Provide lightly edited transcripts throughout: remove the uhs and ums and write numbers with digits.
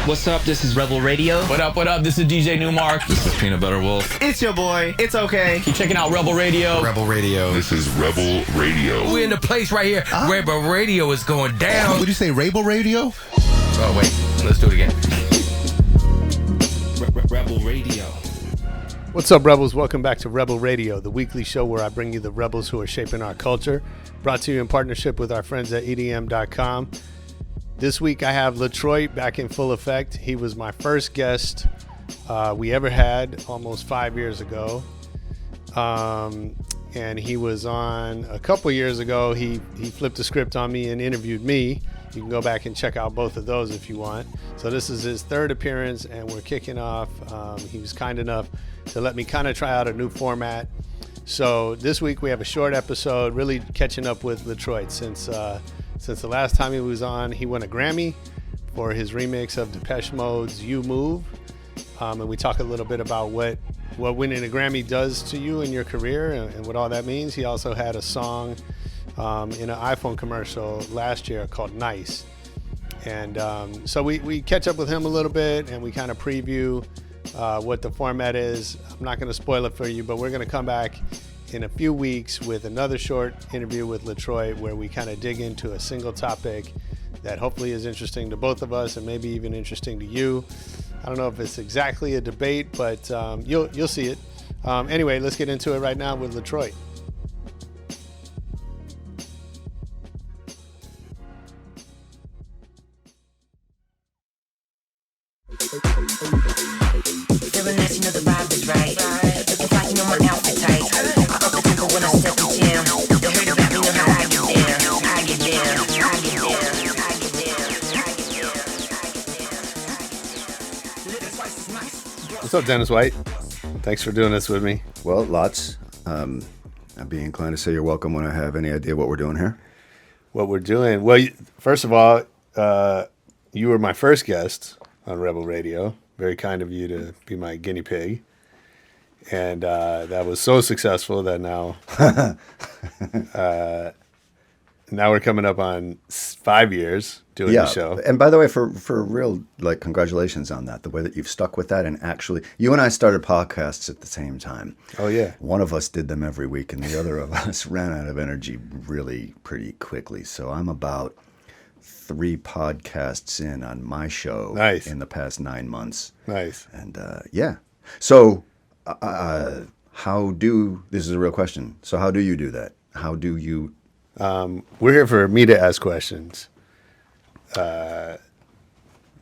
What's up? This is Rebel Radio. What up? What up? This is DJ Newmark. This is Peanut Butter Wolf. It's your boy. It's okay. Keep checking out Rebel Radio. Rebel Radio. This is Rebel Radio. We're in the place right here. Rebel Radio is going down. Would you say Rebel Radio? Oh, wait. Let's do it again. Rebel Radio. What's up, Rebels? Welcome back to Rebel Radio, the weekly show where I bring you the rebels who are shaping our culture. Brought to you in partnership with our friends at EDM.com. This week I have Latroit back in full effect. He was my first guest we ever had almost 5 years ago. And he was on a couple years ago. He flipped the script on me and interviewed me. You can go back and check out both of those if you want. So this is his third appearance, and we're kicking off. He was kind enough to let me kind of try out a new format. So this week we have a short episode, really catching up with Latroit. Since the last time he was on, he won a Grammy for his remix of Depeche Mode's You Move. And we talk a little bit about what winning a Grammy does to you in your career and what all that means. He also had a song in an iPhone commercial last year called Nice. And so we catch up with him a little bit and we kind of preview what the format is. I'm not going to spoil it for you, but we're going to come back in a few weeks with another short interview with Latroit where we kind of dig into a single topic that hopefully is interesting to both of us and maybe even interesting to you. I don't know if it's exactly a debate, but you'll see it. Anyway, let's get into it right now with Latroit. Feeling that you know the vibe is right. Looking like you know my outfit tight. I up the tempo when I step in jam. They heard about me, know how I get there. I get there. I get there. I get there. I get there. What's up, Dennis White? Thanks for doing this with me. Well, lots. I'd be inclined to say you're welcome when I have any idea what we're doing here. What we're doing? Well, first of all, you were my first guest on Rebel Radio. Very kind of you to be my guinea pig. And that was so successful that now now we're coming up on 5 years doing the show. And by the way, for real, congratulations on that. The way that you've stuck with that and actually, you and I started podcasts at the same time. Oh, yeah. One of us did them every week and the other of us ran out of energy really pretty quickly. So I'm about 3 podcasts in on my show in the past 9 months. Nice. And yeah. So this is a real question. So how do you do that? How do you... We're here for me to ask questions. How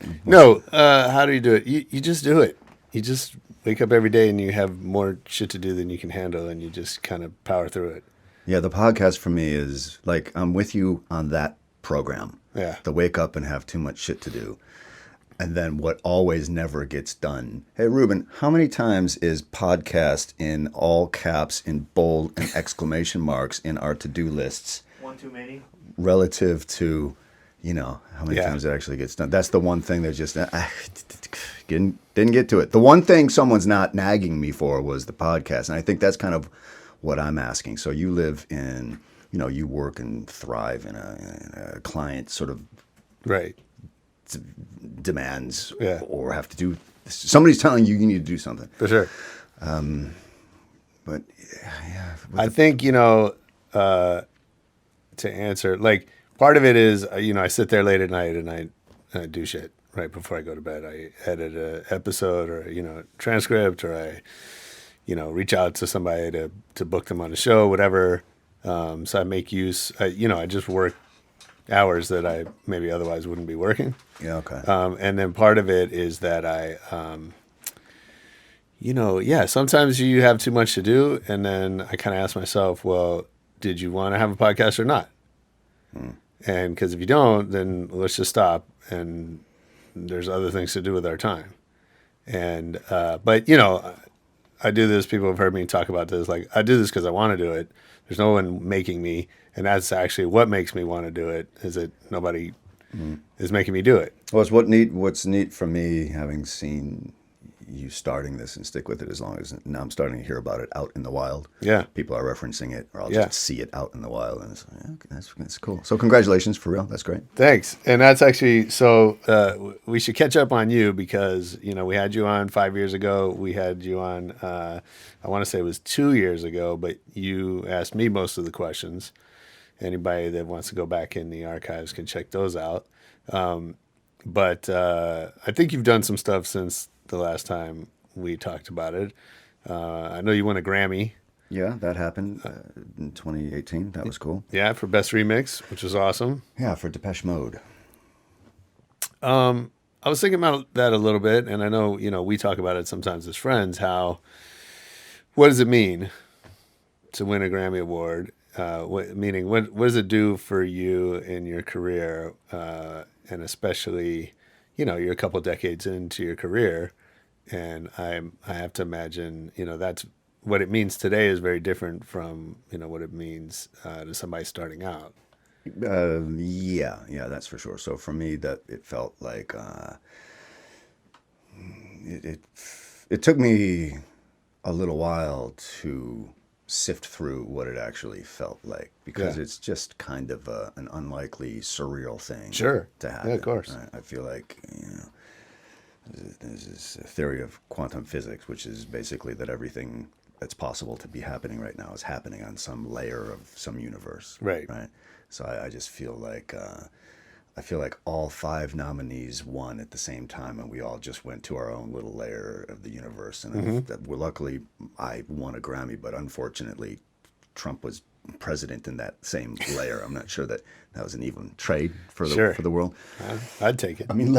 do you do it? You just do it. You just wake up every day and you have more shit to do than you can handle and you just kind of power through it. Yeah, the podcast for me is like, I'm with you on that program. Yeah. The wake up and have too much shit to do. And then what always never gets done. Hey, Ruben, how many times is podcast in all caps, in bold and exclamation marks in our to-do lists? One too many. Relative to, how many times it actually gets done. That's the one thing that just didn't get to it. The one thing someone's not nagging me for was the podcast. And I think that's kind of what I'm asking. So you live in, you work and thrive in a client sort of... Right. demands or have to do somebody's telling you need to do something for sure. But I think to answer, like, part of it is I sit there late at night and I do shit right before I go to bed. I edit a episode or transcript, or I reach out to somebody to book them on a show, whatever. So I make use. I just work hours that I maybe otherwise wouldn't be working. Yeah, okay. And then part of it is that I, sometimes you have too much to do. And then I kind of ask myself, well, did you want to have a podcast or not? And because if you don't, then let's just stop. And there's other things to do with our time. And, but I do this. People have heard me talk about this. Like, I do this because I want to do it. There's no one making me. And that's actually what makes me want to do it, is that nobody is making me do it. Well, what's neat for me, having seen you starting this and stick with it as long as now I'm starting to hear about it out in the wild. Yeah. People are referencing it, or I'll Yeah. just see it out in the wild, and it's like, yeah, okay, that's cool. So congratulations, for real. That's great. Thanks. And that's actually, so we should catch up on you because, you know, we had you on 5 years ago. We had you on, I want to say it was 2 years ago, but you asked me most of the questions. Anybody that wants to go back in the archives can check those out. But I think you've done some stuff since the last time we talked about it. I know you won a Grammy. Yeah, that happened in 2018. That was cool. Yeah, for Best Remix, which was awesome. Yeah, for Depeche Mode. I was thinking about that a little bit, and I know, you know, we talk about it sometimes as friends, what does it mean to win a Grammy Award? What does it do for you in your career? And especially, you know, you're a couple decades into your career, and I have to imagine, you know, that's what it means today is very different from, you know, what it means to somebody starting out. Yeah, that's for sure. So for me, that it felt like it took me a little while to sift through what it actually felt like, because it's just kind of an unlikely, surreal thing Sure. to happen. Yeah, of course. Right? I feel like, you know, there's this theory of quantum physics, which is basically that everything that's possible to be happening right now is happening on some layer of some universe. Right. So I just feel like all 5 nominees won at the same time, and we all just went to our own little layer of the universe. And luckily, I won a Grammy, but unfortunately, Trump was president in that same layer. I'm not sure that was an even trade for the world. I'd take it. I mean,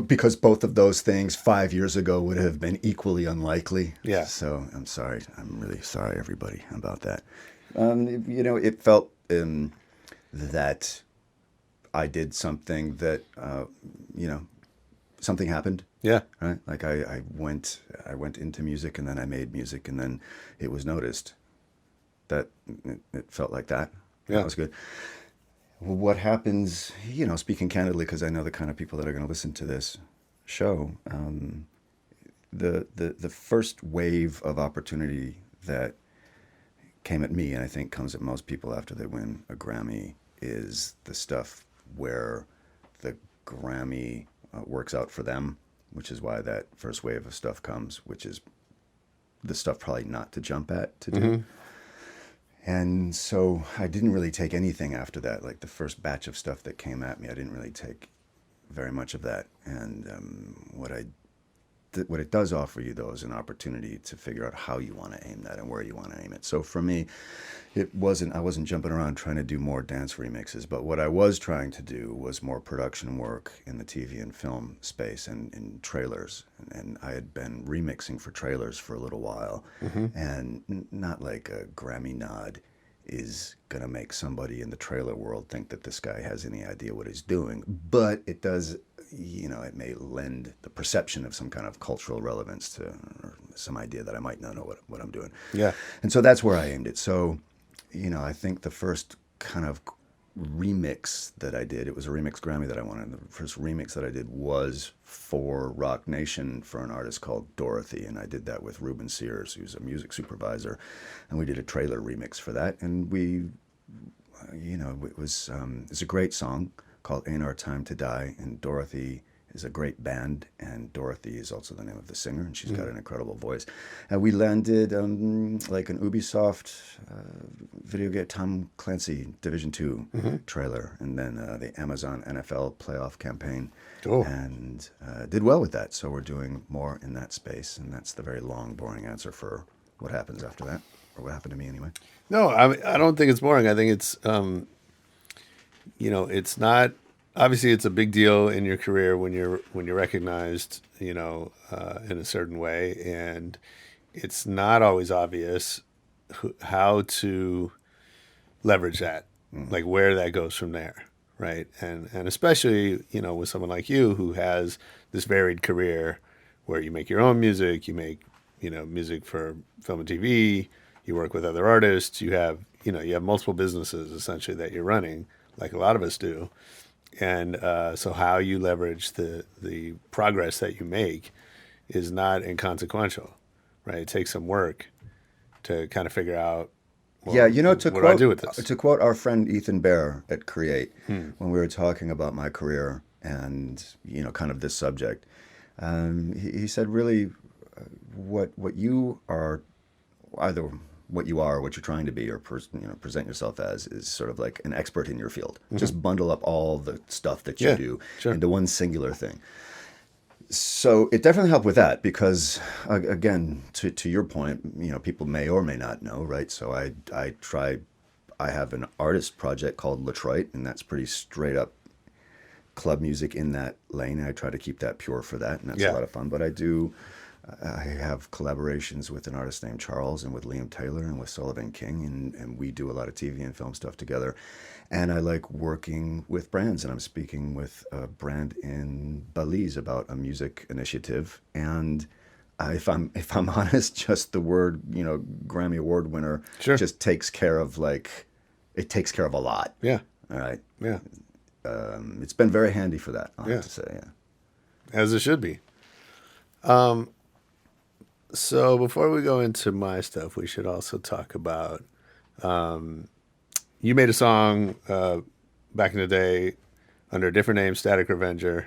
because both of those things 5 years ago would have been equally unlikely. Yeah. So I'm sorry. I'm really sorry, everybody, about that. You know, it felt that I did something that, you know, something happened. Yeah. Right. Like I went into music, and then I made music, and then it was noticed. That it felt like that. Yeah. That was good. Well, what happens, you know, speaking candidly, because I know the kind of people that are going to listen to this show, the first wave of opportunity that came at me, and I think comes at most people after they win a Grammy, is the stuff where the Grammy works out for them, which is why that first wave of stuff comes, which is the stuff probably not to jump at to do. And so I didn't really take anything after that. Like the first batch of stuff that came at me, I didn't really take very much of that. And what it does offer you, though, is an opportunity to figure out how you want to aim that and where you want to aim it. So for me, I wasn't jumping around trying to do more dance remixes, but what I was trying to do was more production work in the TV and film space and in trailers. And I had been remixing for trailers for a little while, and not like a Grammy nod is going to make somebody in the trailer world think that this guy has any idea what he's doing. But it does, you know, it may lend the perception of some kind of cultural relevance to, or some idea that I might not know what I'm doing. Yeah. And so that's where I aimed it. So, you know, I think the first kind of remix that I did, it was a remix Grammy that I won. And the first remix that I did was for Rock Nation for an artist called Dorothy. And I did that with Ruben Sears, who's a music supervisor. And we did a trailer remix for that. And we, you know, it's a great song called Ain't Our Time to Die. And Dorothy is a great band, and Dorothy is also the name of the singer, and she's got an incredible voice. And we landed like an Ubisoft video game, Tom Clancy Division 2 trailer, and then the Amazon NFL playoff campaign, and did well with that. So we're doing more in that space, and that's the very long, boring answer for what happens after that, or what happened to me anyway. No, I don't think it's boring. I think it's, you know, it's not. Obviously, it's a big deal in your career when you're recognized, you know, in a certain way, and it's not always obvious how to leverage that, like where that goes from there, right? And especially, you know, with someone like you who has this varied career where you make your own music, you make, you know, music for film and TV, you work with other artists, you have multiple businesses essentially that you're running, like a lot of us do. And so how you leverage the progress that you make is not inconsequential, right? It takes some work to kind of figure out. Well, yeah, what do I do with this? To quote our friend Ethan Bear at Create, when we were talking about my career and kind of this subject, he said really, what you are, either what you are, or what you're trying to be, or present yourself as, is sort of like an expert in your field. Just bundle up all the stuff that you do into one singular thing. So it definitely helped with that because, again, to your point, people may or may not know, right? So I have an artist project called Latroit, and that's pretty straight up club music in that lane. I try to keep that pure for that, and that's a lot of fun. But I have collaborations with an artist named Charles and with Liam Taylor and with Sullivan King, and we do a lot of TV and film stuff together. And I like working with brands, and I'm speaking with a brand in Belize about a music initiative. And if I'm honest, just the word Grammy Award winner just takes care of it takes care of a lot. Yeah. All right. Yeah. It's been very handy for that. I have to say. Yeah. As it should be. So before we go into my stuff, we should also talk about. You made a song back in the day under a different name, Static Revenger,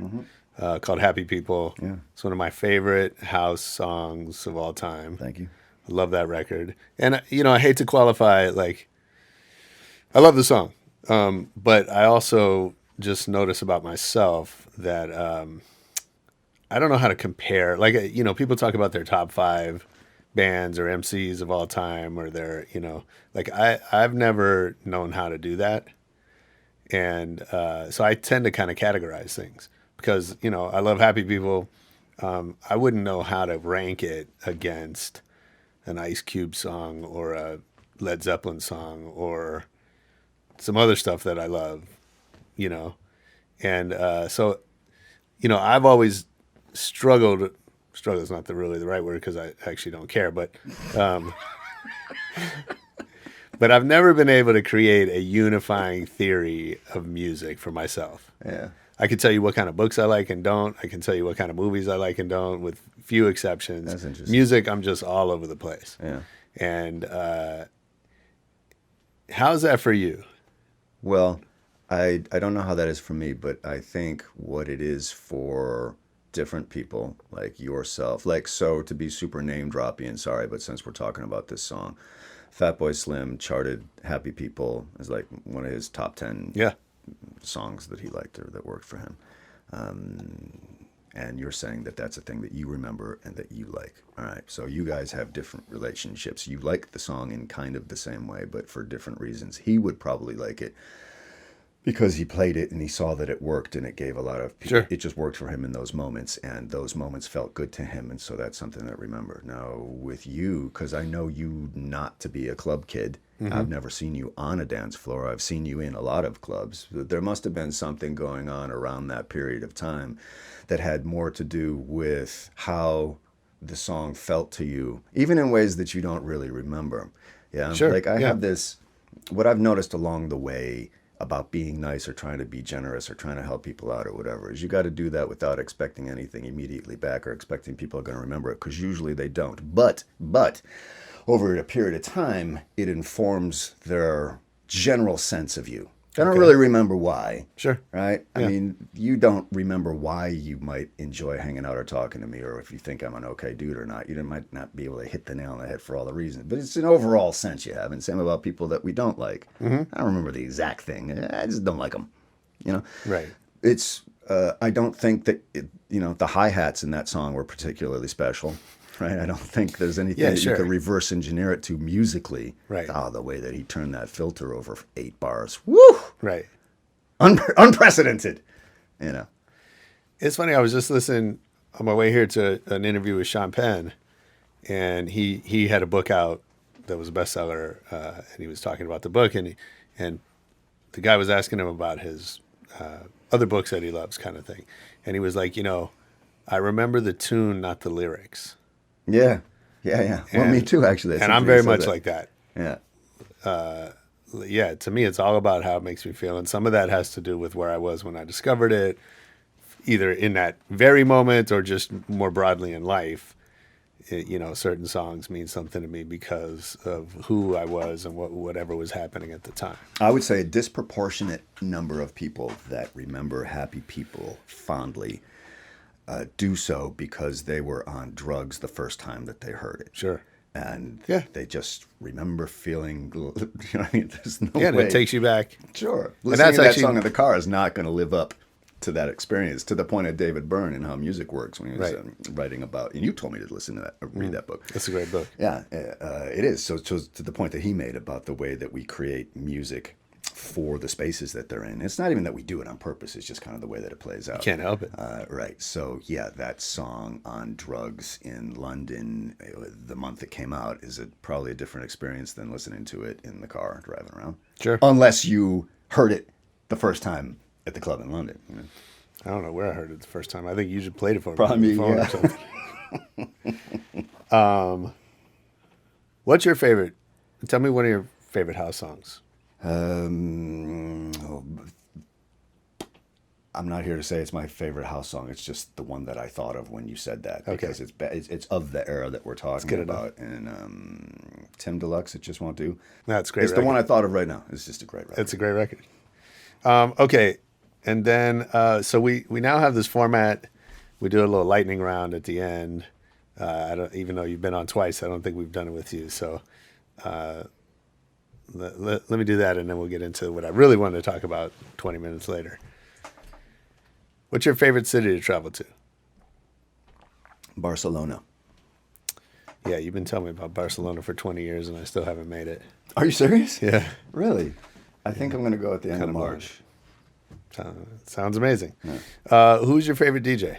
called Happy People. Yeah. It's one of my favorite house songs of all time. Thank you. I love that record. And, I hate to qualify it I love the song. But I also just notice about myself that I don't know how to compare. People talk about their top 5 bands or MCs of all time, or their, I've never known how to do that. And so I tend to kind of categorize things because, I love Happy People. I wouldn't know how to rank it against an Ice Cube song or a Led Zeppelin song or some other stuff that I love, And so, I've always struggle is not really the right word because I actually don't care, but but I've never been able to create a unifying theory of music for myself. Yeah. I can tell you what kind of books I like and don't. I can tell you what kind of movies I like and don't, with few exceptions. That's interesting. Music, I'm just all over the place. Yeah. And how's that for you? Well, I don't know how that is for me, but I think what it is for different people like yourself, so to be super name droppy, and sorry, but since we're talking about this song, Fatboy Slim charted Happy People as one of his top 10 songs that he liked or that worked for him. And you're saying that that's a thing that you remember and that you like. All right. So you guys have different relationships. You like the song in kind of the same way, but for different reasons. He would probably like it because he played it and he saw that it worked and it gave a lot of people. It just worked for him in those moments, and those moments felt good to him. And so that's something that I remember. Now with you, because I know you not to be a club kid. I've never seen you on a dance floor. I've seen you in a lot of clubs. There must have been something going on around that period of time that had more to do with how the song felt to you, even in ways that you don't really remember. Yeah. Sure. I have this, what I've noticed along the way about being nice or trying to be generous or trying to help people out or whatever is you got to do that without expecting anything immediately back or expecting people are going to remember it, because usually they don't. But over a period of time, it informs their general sense of you. I don't really remember why. Sure. Right? Yeah. I mean, you don't remember why you might enjoy hanging out or talking to me, or if you think I'm an okay dude or not. You might not be able to hit the nail on the head for all the reasons. But it's an overall sense you have. And same about people that we don't like. I don't remember the exact thing. I just don't like them. Right. It's, I don't think that, the hi-hats in that song were particularly special. Right, I don't think there's anything that you could reverse engineer it to musically. Right. Oh, the way that he turned that filter over 8 bars. Woo! Right. Unprecedented. It's funny. I was just listening on my way here to an interview with Sean Penn, and he had a book out that was a bestseller, and he was talking about the book, and the guy was asking him about his other books that he loves, kind of thing, and he was like, I remember the tune, not the lyrics. Yeah. Well, me too, actually. And I'm very much like that. Yeah. To me, it's all about how it makes me feel. And some of that has to do with where I was when I discovered it, either in that very moment or just more broadly in life, certain songs mean something to me because of who I was and whatever was happening at the time. I would say a disproportionate number of people that remember Happy People fondly do so because they were on drugs the first time that they heard it. Sure. And Yeah. they just remember feeling, there's no Yeah, way. it takes you back. Sure. And Listening that's to that actually- song in the car is not going to live up to that experience, to the point of David Byrne and how music works when he was Right. writing about, and you told me to listen to that, or read that book. It's a great book. Yeah, it is. So to the point that he made about the way that we create music for the spaces that they're in. It's not even that we do it on purpose. It's just kind of the way that it plays out. Can't help it. Right. So, yeah, that song on drugs in London, the month it came out, is probably a different experience than listening to it in the car driving around. Sure. Unless you heard it the first time at the club in London. I don't know where I heard it the first time. I think you just played it for me Probably, on the phone yeah. or something. What's your favorite? Tell me one of your favorite house songs. I'm not here to say it's my favorite house song. It's just the one that I thought of when you said that, because it's of the era that we're talking about. And Tim Deluxe, It Just Won't Do. That's great. It's the one I thought of right now. It's just a great record. It's a great record. Okay, and then so we now have this format. We do a little lightning round at the end. I don't, even though you've been on twice, I don't think we've done it with you. So let me do that, and then we'll get into what I really wanted to talk about 20 minutes later. What's your favorite city to travel to? Barcelona. Yeah, you've been telling me about Barcelona for 20 years, and I still haven't made it. Are you serious? Yeah. Really? I think I'm going to go at the end of Come on. March. Sounds amazing. Who's your favorite DJ?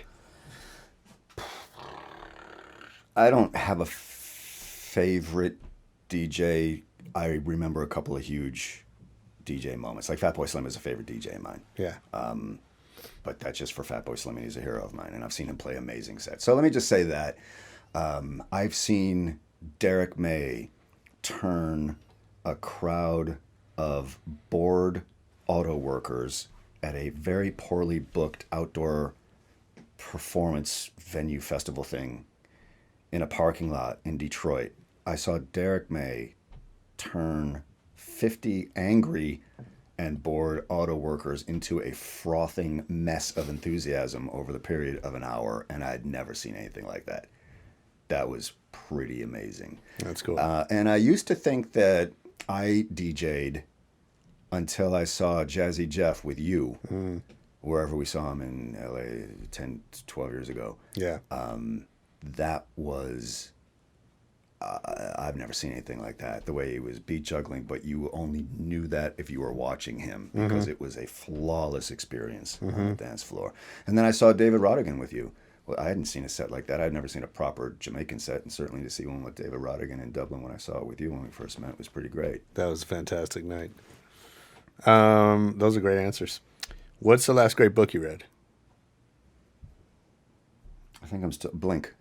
I don't have a favorite DJ. I remember a couple of huge DJ moments. Like Fatboy Slim is a favorite DJ of mine. Yeah. But that's just for Fatboy Slim, and he's a hero of mine, and I've seen him play amazing sets. So let me just say that I've seen Derek May turn a crowd of bored auto workers at a very poorly booked outdoor performance venue festival thing in a parking lot in Detroit. I saw Derek May turn 50 angry and bored auto workers into a frothing mess of enthusiasm over the period of an hour, and I'd never seen anything like that. That was pretty amazing. That's cool. And I used to think that I DJ'd until I saw Jazzy Jeff with you, wherever we saw him in LA 10, 12 years ago. Yeah. That was... I've never seen anything like that. The way he was beat juggling, but you only knew that if you were watching him, because it was a flawless experience on the dance floor. And then I saw David Rodigan with you. Well, I hadn't seen a set like that. I'd never seen a proper Jamaican set, and certainly to see one with David Rodigan in Dublin when I saw it with you when we first met was pretty great. That was a fantastic night. Those are great answers. What's the last great book you read? I think I'm still Blink.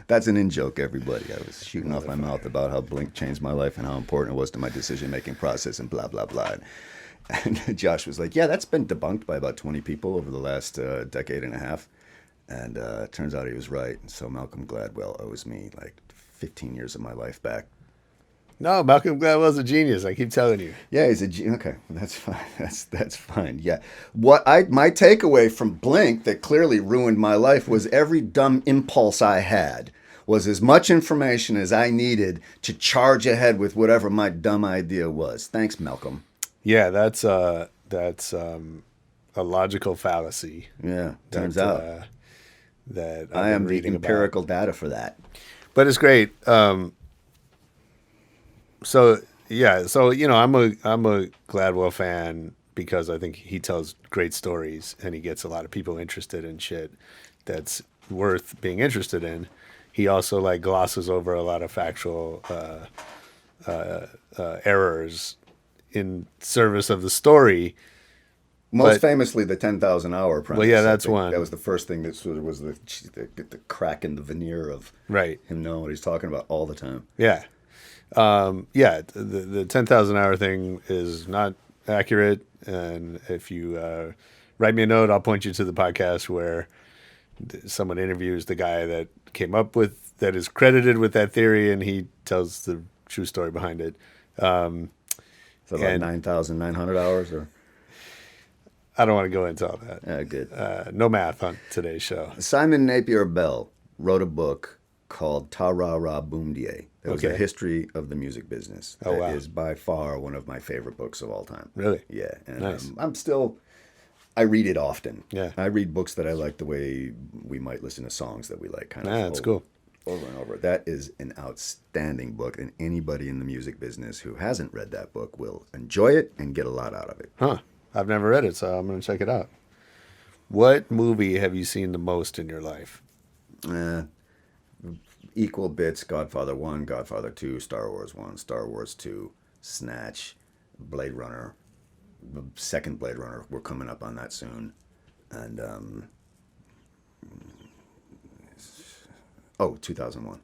That's an in-joke, everybody. I was shooting off my mouth about how Blink changed my life and how important it was to my decision-making process and blah, blah, blah. And Josh was like, yeah, that's been debunked by about 20 people over the last decade and a half. And it turns out he was right. And so Malcolm Gladwell owes me like 15 years of my life back. No, Malcolm Gladwell's a genius. I keep telling you. Yeah, he's okay. That's fine. That's fine. Yeah. My takeaway from Blink that clearly ruined my life was every dumb impulse I had was as much information as I needed to charge ahead with whatever my dumb idea was. Thanks, Malcolm. Yeah, that's a logical fallacy. Yeah, turns out that I am the empirical data for that. But it's great. So I'm a Gladwell fan because I think he tells great stories and he gets a lot of people interested in shit that's worth being interested in. He also glosses over a lot of factual errors in service of the story. Most famously, the 10,000 hour premise. Well, yeah, that's one. That was the first thing that sort of was the crack in the veneer of right. him knowing what he's talking about all the time. Yeah. The 10,000 hour thing is not accurate. And if you write me a note. I'll point you to the podcast where someone interviews the guy that came up with, that is credited with that theory, and he tells the true story behind it. So about 9,900 hours, or I don't want to go into all that. good. No math on today's show. Simon Napier Bell wrote a book called Ta Ra Ra Boom Die. It was Okay. a history of the music business. Oh, That wow. is by far one of my favorite books of all time. Really? Yeah. And Nice. I read it often. Yeah. I read books that I like the way we might listen to songs that we like. Kind of. That's cool. Over and over. That is an outstanding book, and anybody in the music business who hasn't read that book will enjoy it and get a lot out of it. Huh. I've never read it, so I'm going to check it out. What movie have you seen the most in your life? Equal bits: Godfather 1, Godfather 2, Star Wars 1, Star Wars 2, Snatch, Blade Runner, the second Blade Runner. We're coming up on that soon. And 2001.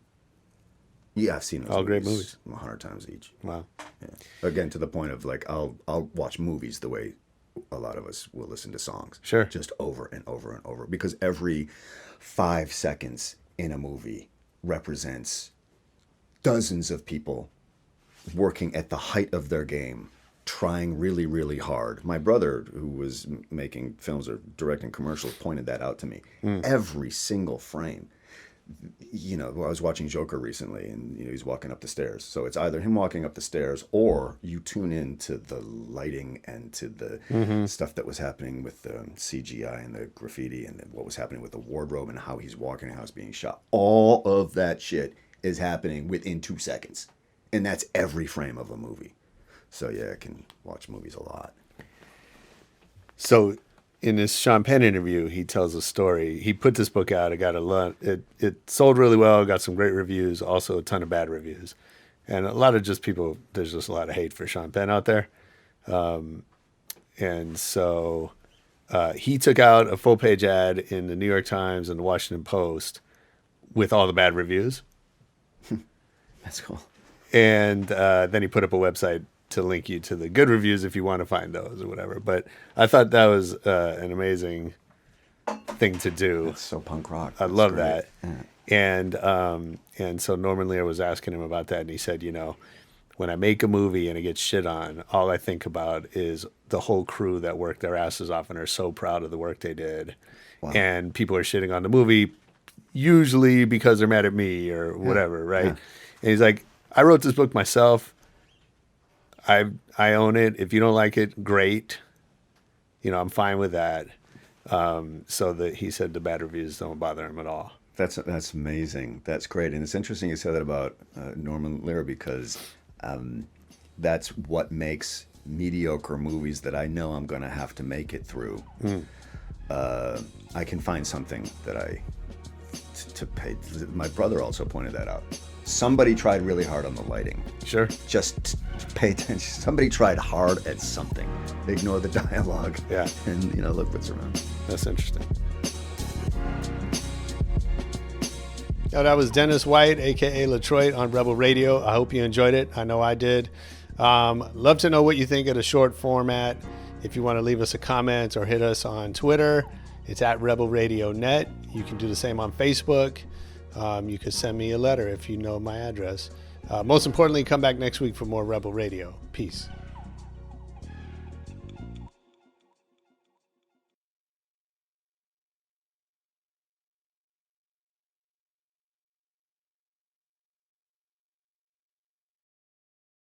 Yeah, I've seen those All great movies. 100 times each. Wow. Yeah. Again, to the point of like I'll watch movies the way a lot of us will listen to songs. Sure. Just over and over and over, because every 5 seconds in a movie represents dozens of people working at the height of their game, trying really, really hard. My brother, who was making films or directing commercials, pointed that out to me. Every single frame. You know, I was watching Joker recently, and he's walking up the stairs. So it's either him walking up the stairs, or you tune in to the lighting and to the stuff that was happening with the CGI and the graffiti, and what was happening with the wardrobe and how he's walking and how it's being shot. All of that shit is happening within 2 seconds, and that's every frame of a movie. So yeah, I can watch movies a lot. So in this Sean Penn interview, he tells a story. He put this book out. It got a lot. It sold really well. Got some great reviews. Also a ton of bad reviews, and a lot of just people. There's just a lot of hate for Sean Penn out there, and so he took out a full-page ad in the New York Times and the Washington Post with all the bad reviews, That's cool. and then he put up a website to link you to the good reviews if you want to find those or whatever. But I thought that was an amazing thing to do. It's so punk rock. I That's love great. that. Yeah. And so Norman Lear was asking him about that, and he said, when I make a movie and it gets shit on, all I think about is the whole crew that worked their asses off and are so proud of the work they did. Wow. And people are shitting on the movie usually because they're mad at me or whatever, right? Yeah. And he's like, I wrote this book myself. I own it. If you don't like it, great. I'm fine with that. So he said the bad reviews don't bother him at all. That's amazing. That's great. And it's interesting you said that about Norman Lear, because that's what makes mediocre movies that I know I'm going to have to make it through. I can find something that to pay. My brother also pointed that out. Somebody tried really hard on the lighting. Sure. Just pay attention. Somebody tried hard at something. Ignore the dialogue. Yeah. And, look what's around. That's interesting. That was Dennis White, a.k.a. Latroit, on Rebel Radio. I hope you enjoyed it. I know I did. Love to know what you think of the short format. If you want to leave us a comment or hit us on Twitter, it's at Rebel Radio Net. You can do the same on Facebook. You could send me a letter if you know my address. Most importantly, come back next week for more Rebel Radio. Peace.